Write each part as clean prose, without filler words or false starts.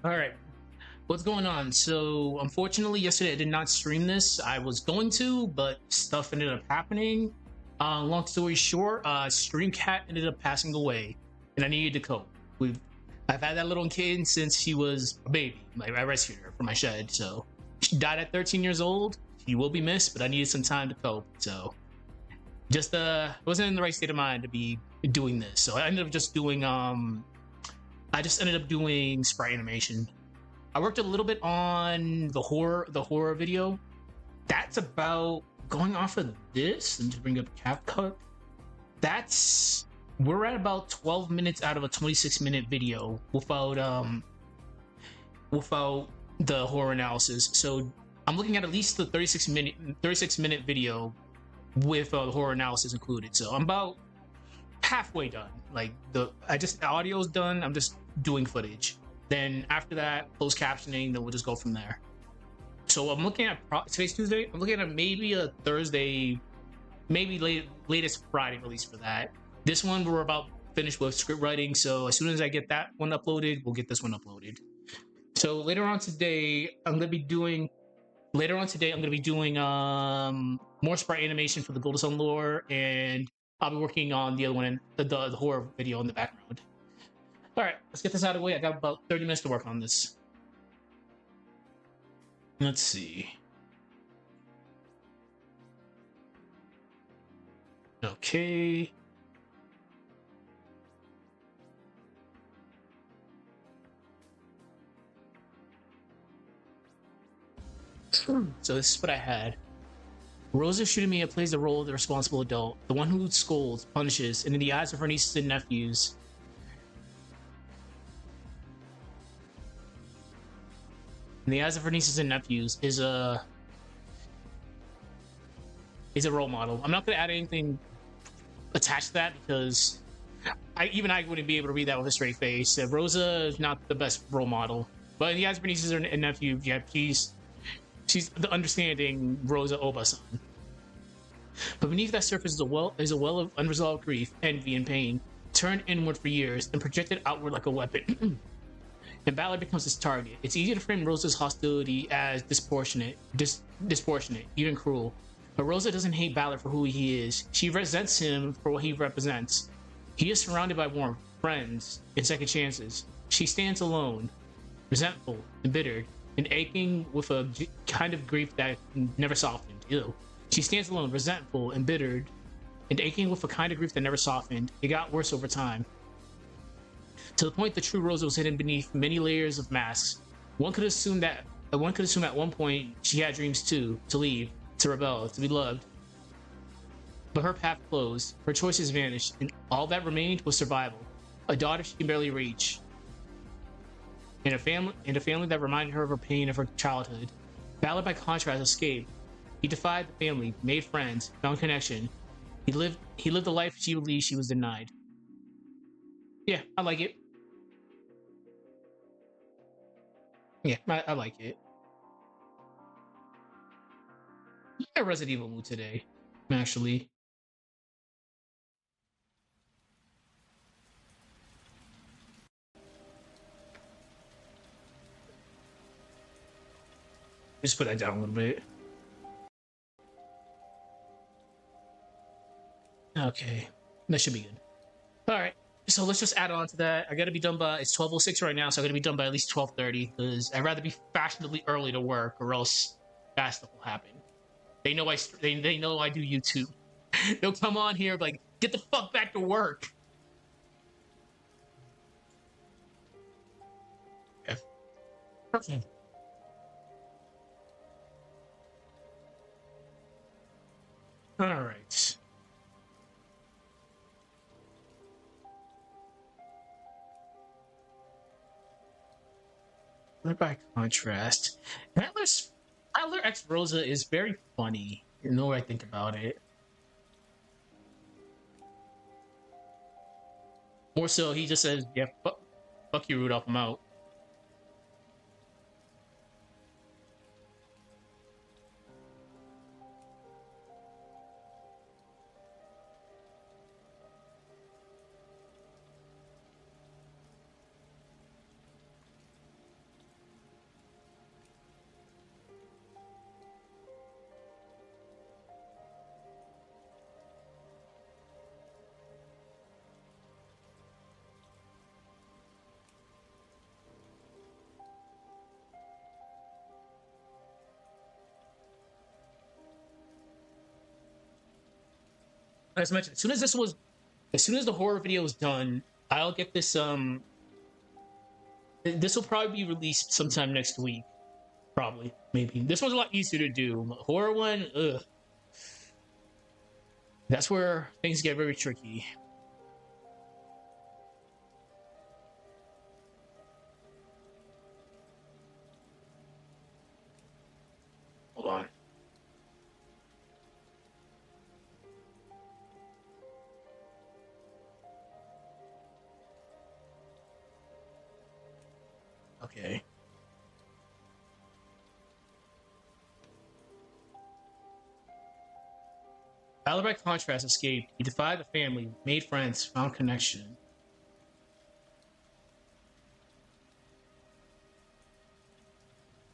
All right. What's going on? So, unfortunately, yesterday I did not stream this. I was going to, but stuff ended up happening. Long story short, Streamcat ended up passing away, and I needed to cope. I've had that little kid since she was a baby. I rescued her from my shed, so she died at 13 years old. She will be missed, but I needed some time to cope. So, just wasn't in the right state of mind to be doing this. So I ended up just doing I just ended up doing sprite animation. I worked a little bit on the horror video. That's about going off of this and to bring up CapCut. We're at about 12 minutes out of a 26-minute video without the horror analysis. So I'm looking at least the 36-minute video with the horror analysis included. So I'm about halfway done. Like the audio's done. I'm just doing footage. Then after that, closed captioning. Then we'll just go from there. So I'm looking at today's Tuesday. I'm looking at maybe a Thursday, maybe latest Friday release for that. This one we're about finished with script writing. So as soon as I get that one uploaded, we'll get this one uploaded. So later on today, I'm gonna be doing more sprite animation for the Golden Sun lore, and I'll be working on the other one, the horror video in the background. All right, let's get this out of the way. I got about 30 minutes to work on this. Let's see. Okay. So this is what I had. Rosa Ushirimiya plays the role of the responsible adult, the one who scolds, punishes, and in the eyes of her nieces and nephews, is a role model. I'm not going to add anything attached to that because I wouldn't be able to read that with a straight face. Rosa is not the best role model, but in the eyes of her nieces and nephews, yeah, she's the understanding Rosa Oba-san. But beneath that surface is a well of unresolved grief, envy, and pain, turned inward for years and projected outward like a weapon. And Ballard becomes his target. It's easy to frame Rosa's hostility as disproportionate, even cruel. But Rosa doesn't hate Ballard for who he is. She resents him for what he represents. He is surrounded by warmth, friends, and second chances. She stands alone, resentful, embittered, and aching with a kind of grief that never softened. Ew. She stands alone, resentful, embittered, and aching with a kind of grief that never softened. It got worse over time, to the point the true Rosa was hidden beneath many layers of masks. One could assume at one point she had dreams too, to leave, to rebel, to be loved. But her path closed, her choices vanished, and all that remained was survival. A daughter she can barely reach, and a family that reminded her of her pain of her childhood. Ballard, by contrast, escaped. He defied the family, made friends, found connection. He lived the life she believed she was denied. Yeah, I like it. Yeah, I like it. I Resident Evil mood today, actually. Just put that down a little bit. Okay, that should be good. All right, so let's just add on to that. I gotta be done by, it's 12:06 right now, so I gotta be done by at least 12:30 because I'd rather be fashionably early to work, or else bad stuff will happen. They know they know I do YouTube. They'll come on here like, get the fuck back to work. Okay. All right. By contrast, Adler X Rosa is very funny. The more I think about it. More so, he just says, "Yeah, fuck you, Rudolph. I'm out." As mentioned, as soon as the horror video is done, I'll get this. This will probably be released sometime next week. Probably, maybe. This one's a lot easier to do. Horror one, ugh. That's where things get very tricky. Hold on. Okay. Valor by contrast escaped. He defied the family, made friends, found connection.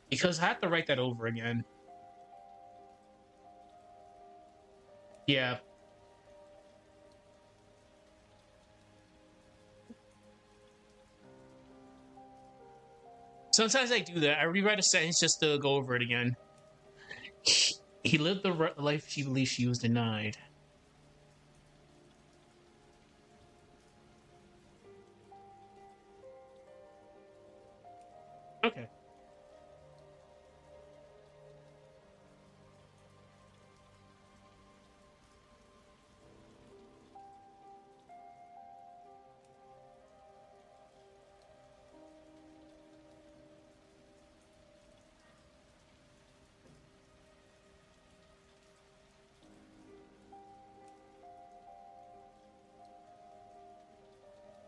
Because I have to write that over again. Yeah. Sometimes I do that. I rewrite a sentence just to go over it again. He lived the life she believed she was denied. Okay.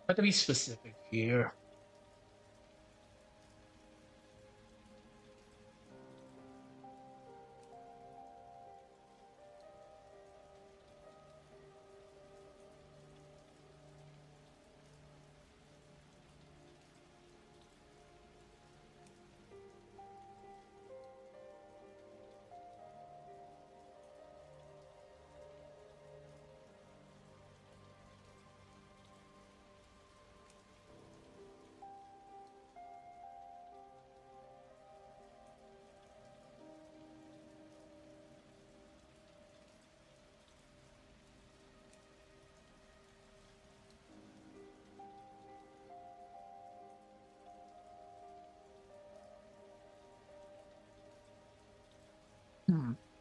I have to be specific here.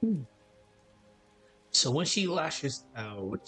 Hmm. So when she lashes out,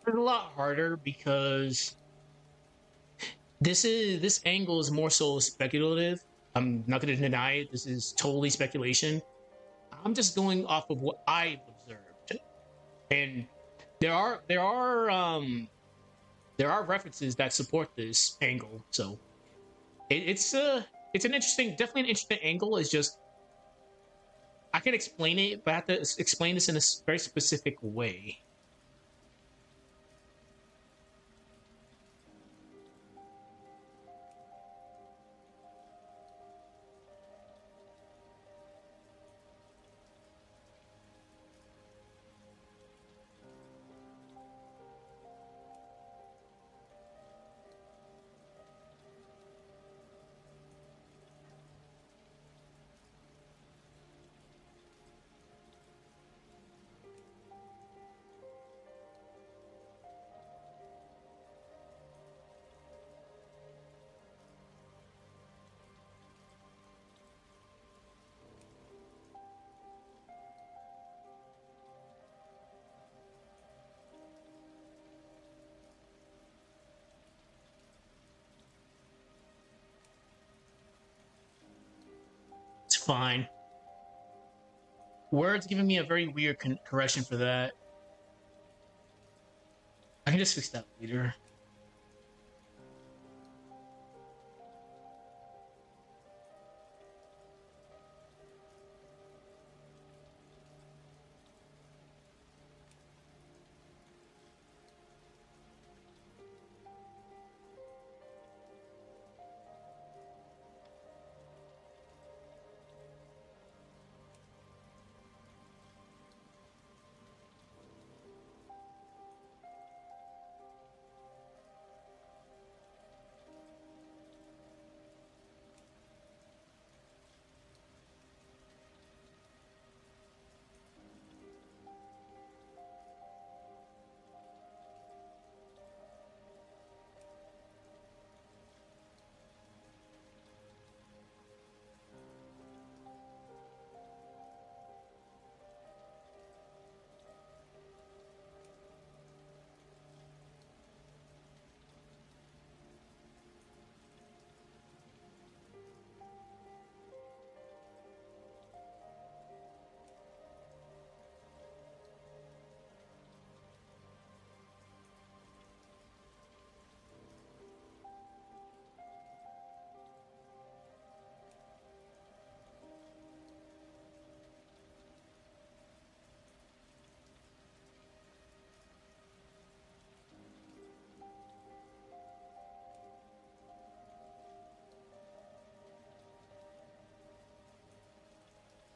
it's a lot harder because this angle is more so speculative. I'm not going to deny it. This is totally speculation. I'm just going off of what I've observed, and there are there are um there are references that support this angle. So it's an interesting, definitely an interesting angle. It's just I can explain it, but I have to explain this in a very specific way. fine. Word's giving me a very weird correction for that. I can just fix that later.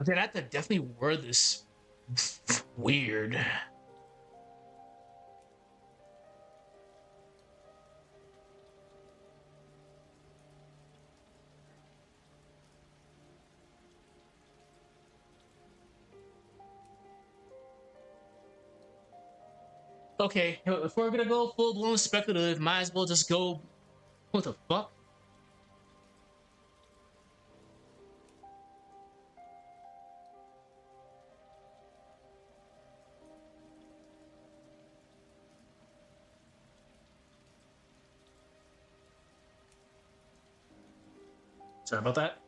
Okay, that definitely word this weird. Okay, if we're gonna go full blown speculative, might as well just go. What the fuck? Sorry about that.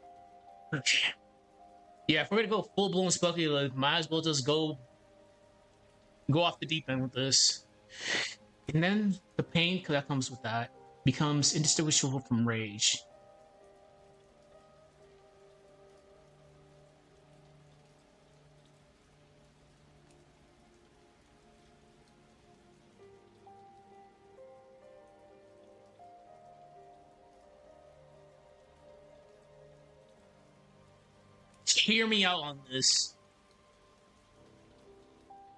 Yeah, if we're gonna go full blown speculative, might as well just go off the deep end with this. And then the pain that comes with that becomes indistinguishable from rage. Hear me out on this.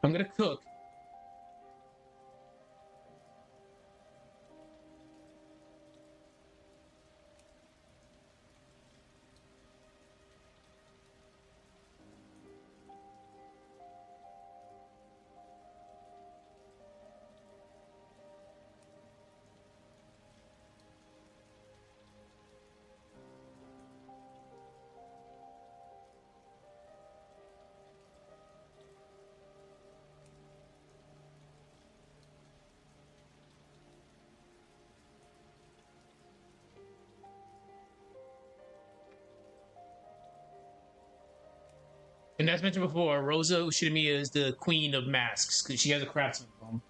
I'm gonna cook. And as mentioned before, Rosa Ushiromiya is the queen of masks because she has a craftsman from.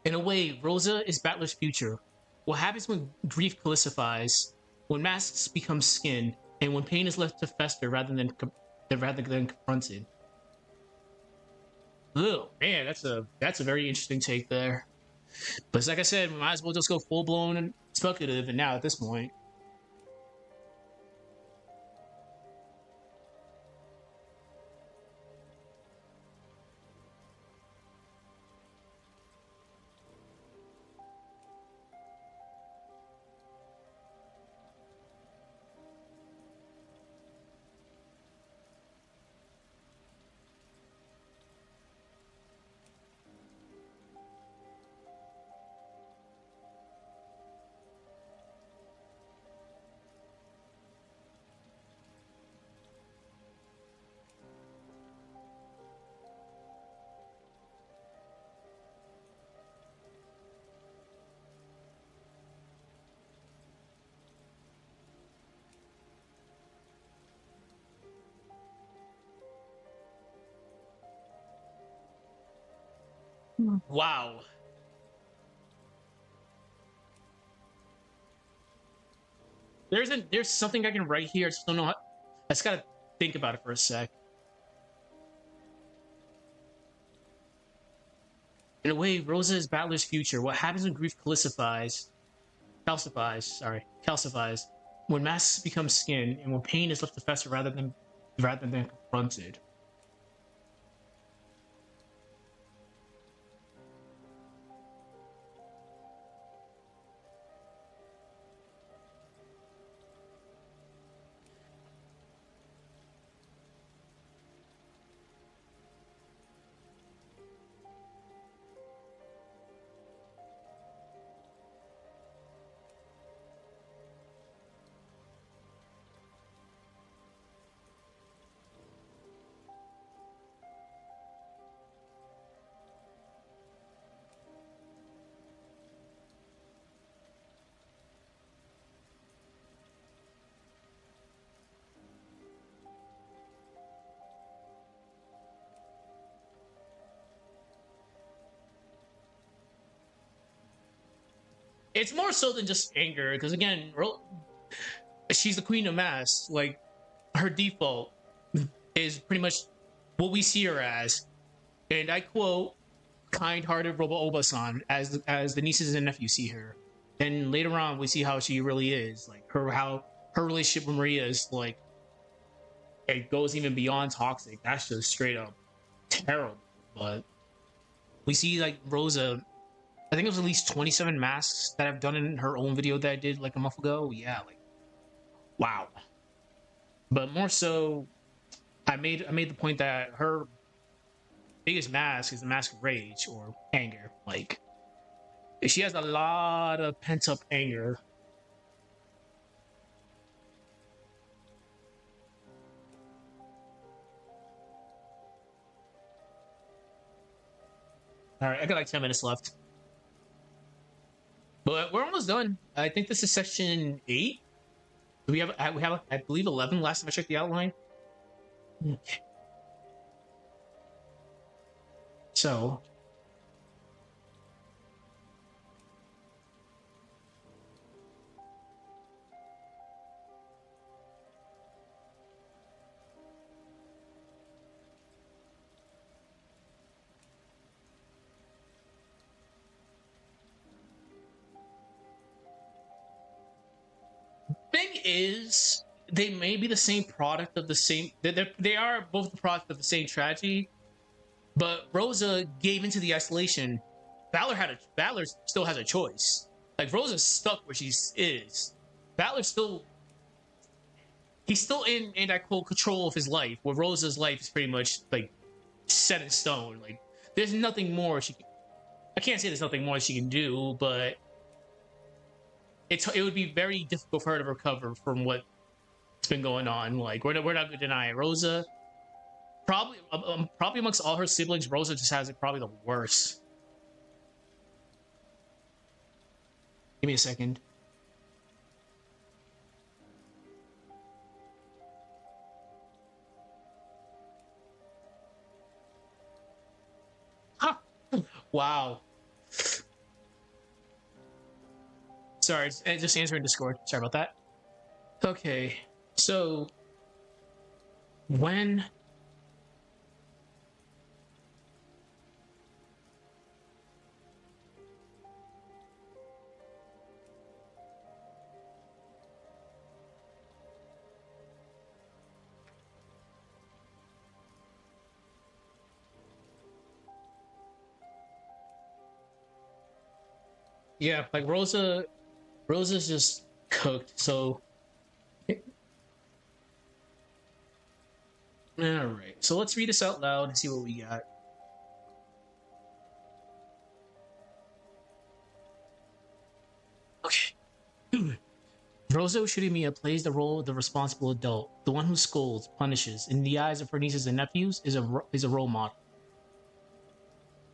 In a way, Rosa is Battler's future. What happens when grief calcifies, when masks become skin, and when pain is left to fester rather than confronted. Oh man, that's a very interesting take there. But like I said, we might as well just go full blown and speculative. And now at this point, Wow. There's something I can write here. I just don't know how. I just gotta think about it for a sec. In a way, Rosa is Battler's future. What happens when grief calcifies, when masks become skin, and when pain is left to fester rather than confronted. It's more so than just anger, because again, she's the queen of masks. Like her default is pretty much what we see her as, and I quote, "kind-hearted Robo Obasan," as the nieces and nephews see her. And later on, we see how she really is, like how her relationship with Maria is like it goes even beyond toxic. That's just straight up terrible. But we see like Rosa. I think it was at least 27 masks that I've done in her own video that I did like a month ago. Yeah, like wow. But more so, I made the point that her biggest mask is the mask of rage or anger. Like she has a lot of pent up anger. All right, I got like 10 minutes left, but we're almost done. I think this is section 8. We have I believe 11 last time I checked the outline. Okay. So thing is, they may be the same product of the same. They are both the product of the same tragedy, but Rosa gave into the isolation. Valor still has a choice. Like Rosa's stuck where she is. Valor still he's still in, and I quote, control of his life, where Rosa's life is pretty much like set in stone. Like there's nothing more she can, I can't say there's nothing more she can do, but it would be very difficult for her to recover from what's been going on. Like we're not gonna deny it. Rosa probably amongst all her siblings, Rosa just has it probably the worst. Give me a second. Huh. Wow. Sorry, just answering Discord. Sorry about that. Okay, so when yeah, like Rosa's just cooked. So all right, so let's read this out loud and see what we got. Okay. Rosa Ushirimiya plays the role of the responsible adult, the one who scolds, punishes. In the eyes of her nieces and nephews, is a role model.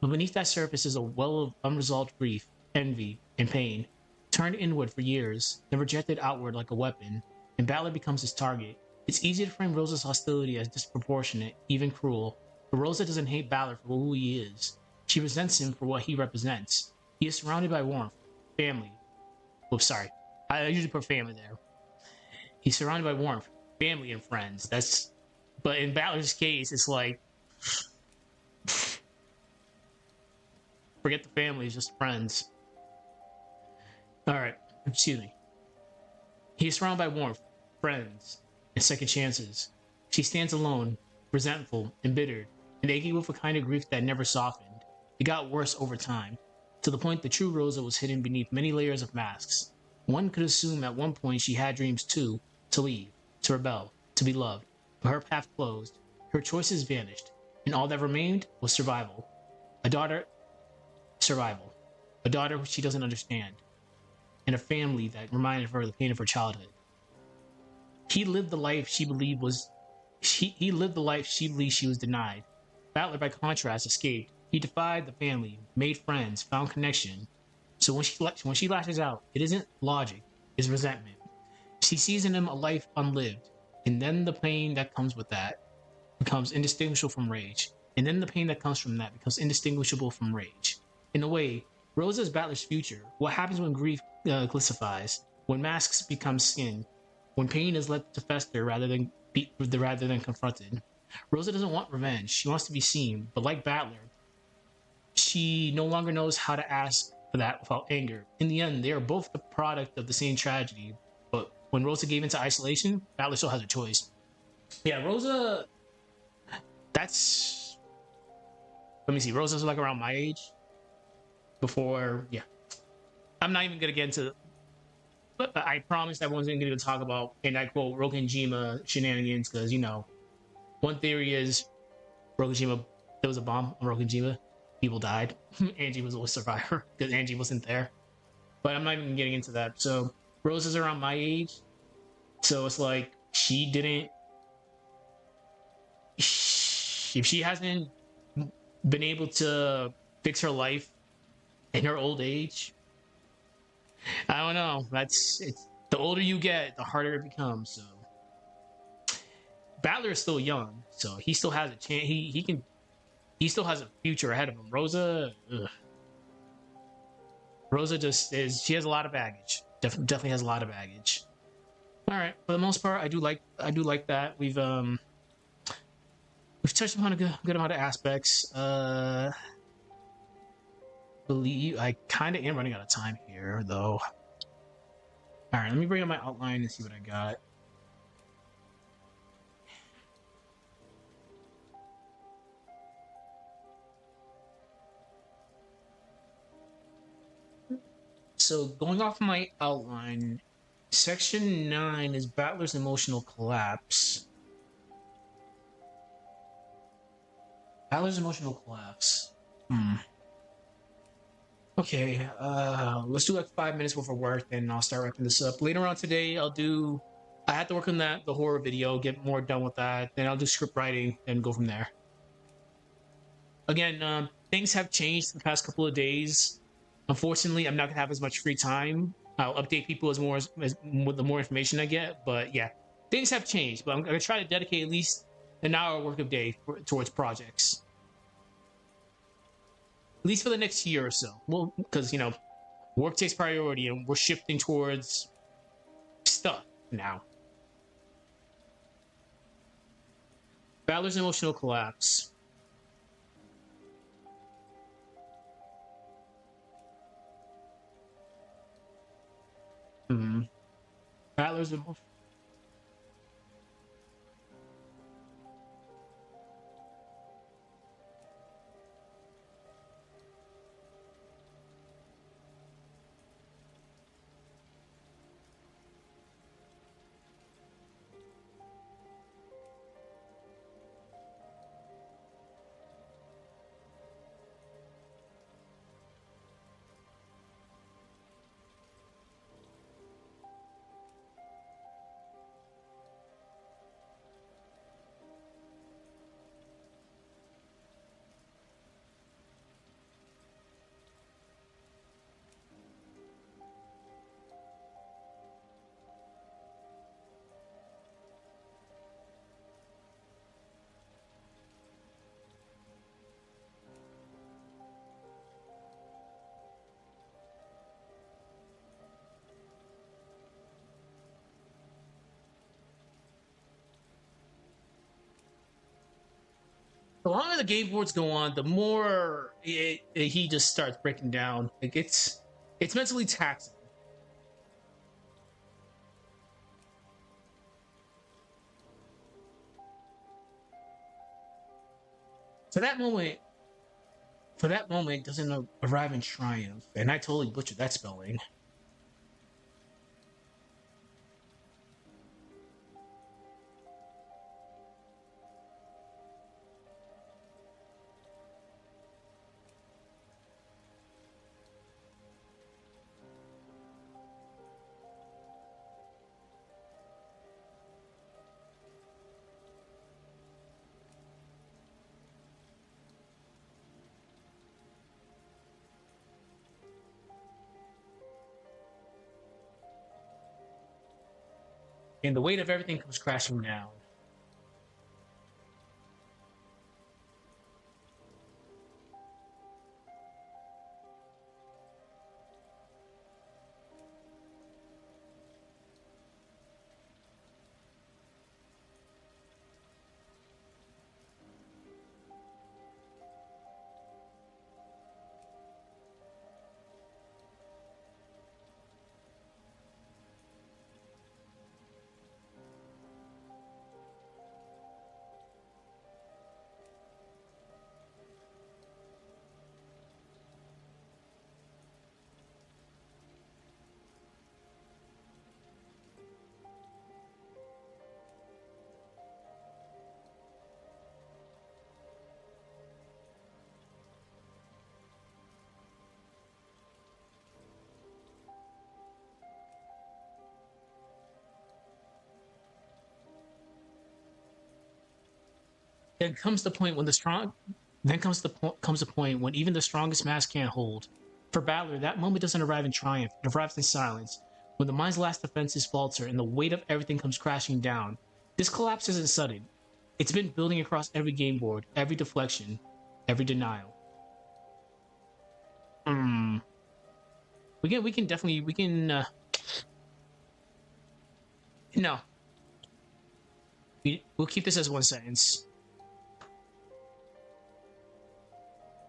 But beneath that surface is a well of unresolved grief, envy, and pain. Turned inward for years, then rejected outward like a weapon, and Balor becomes his target. It's easy to frame Rosa's hostility as disproportionate, even cruel, but Rosa doesn't hate Balor for who he is. She resents him for what he represents. He is surrounded by warmth, family. Oh, sorry. I usually put family there. He's surrounded by warmth, family, and friends. But in Balor's case, it's like, forget the family, it's just friends. All right, excuse me. He is surrounded by warmth, friends, and second chances. She stands alone, resentful, embittered, and aching with a kind of grief that never softened. It got worse over time, to the point the true Rosa was hidden beneath many layers of masks. One could assume at one point she had dreams too, to leave, to rebel, to be loved. But her path closed, her choices vanished, and all that remained was survival. A daughter, survival. A daughter who she doesn't understand, and a family that reminded her of the pain of her childhood. He lived the life she believed she was denied. Battler, by contrast, escaped. He defied the family, made friends, found connection. So when she lashes out, it isn't logic, it's resentment. She sees in him a life unlived, and then the pain that comes with that becomes indistinguishable from rage. And then the pain that comes from that becomes indistinguishable from rage. In a way, Rosa is Battler's future. What happens when grief glissifies, when masks become skin, when pain is let to fester rather than confronted. Rosa doesn't want revenge. She wants to be seen, but like Battler, she no longer knows how to ask for that without anger. In the end, they are both the product of the same tragedy. But when Rosa gave into isolation, Battler still has a choice. Yeah, Rosa. That's. Let me see. Rosa's like around my age. Before, yeah. I'm not even gonna get into. But I promised I wasn't gonna talk about, and I quote, Rokenjima shenanigans, because one theory is Rokenjima. There was a bomb on Rokenjima. People died. Angie was a survivor because Angie wasn't there. But I'm not even getting into that. So Rosa's around my age. So it's like she didn't. If she hasn't been able to fix her life in her old age, I don't know. It's the older you get, the harder it becomes. So Battler is still young, so he still has a chance. He still has a future ahead of him. Rosa, ugh. Rosa just is. She has a lot of baggage. Definitely has a lot of baggage. All right, for the most part, I do like that. We've touched upon a good amount of aspects. Believe I kind of am running out of time here, though. All right, let me bring up my outline and see what I got. So going off my outline, section 9 is Battler's emotional collapse. Battler's emotional collapse. Okay, let's do like 5 minutes worth of work, and I'll start wrapping this up. Later on today, I have to work on the horror video, get more done with that. Then I'll do script writing and go from there. Again, things have changed the past couple of days. Unfortunately, I'm not gonna have as much free time. I'll update people as the more information I get. But yeah, things have changed. But I'm gonna try to dedicate at least an hour work of day towards projects, at least for the next year or so. Well, because work takes priority, and we're shifting towards stuff now. Balor's emotional collapse. Balor's emotional. The longer the game boards go on, the more he just starts breaking down. Like it's mentally taxing. For that moment, doesn't arrive in triumph, and I totally butchered that spelling. And the weight of everything comes crashing down. Then comes the point when the strong. Then comes the point when even the strongest mass can't hold. For Battler, that moment doesn't arrive in triumph; it arrives in silence. When the mind's last defenses falter and the weight of everything comes crashing down, this collapse isn't sudden. It's been building across every game board, every deflection, every denial. Hmm. We can definitely no. We'll keep this as one sentence.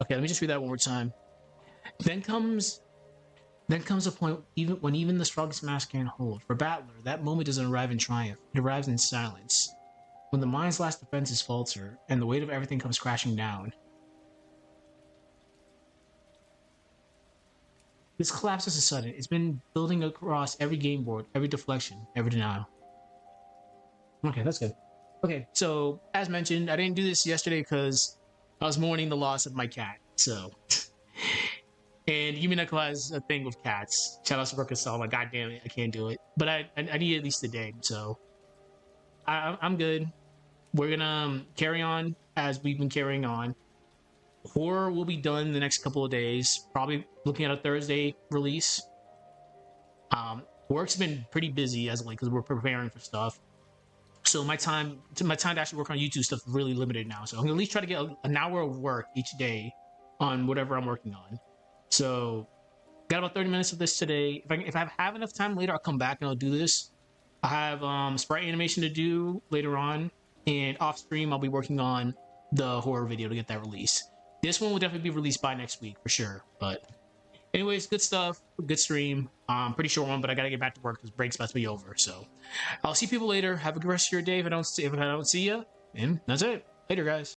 Okay, let me just read that one more time. Then comes a point even the strongest mass can't hold. For Battler, that moment doesn't arrive in triumph. It arrives in silence. When the mind's last defenses falter and the weight of everything comes crashing down. This collapse isn't sudden. It's been building across every game board, every deflection, every denial. Okay, that's good. Okay, so as mentioned, I didn't do this yesterday because I was mourning the loss of my cat. So, and Umineko has a thing with cats. Shout out to Ruckus. I'm like, God damn it, I can't do it. But I need at least a day. So, I'm good. We're gonna carry on as we've been carrying on. Horror will be done in the next couple of days. Probably looking at a Thursday release. Work's been pretty busy as like because we're preparing for stuff. So my time to actually work on YouTube stuff is really limited now. So I'm gonna at least try to get an hour of work each day on whatever I'm working on. So got about 30 minutes of this today. If I have enough time later, I'll come back and I'll do this. I have sprite animation to do later on, and off stream I'll be working on the horror video to get that released. This one will definitely be released by next week for sure. But anyways, good stuff, good stream. Pretty short one, but I gotta get back to work because break's about to be over. So I'll see people later. Have a good rest of your day. If I don't see you, and that's it. Later, guys.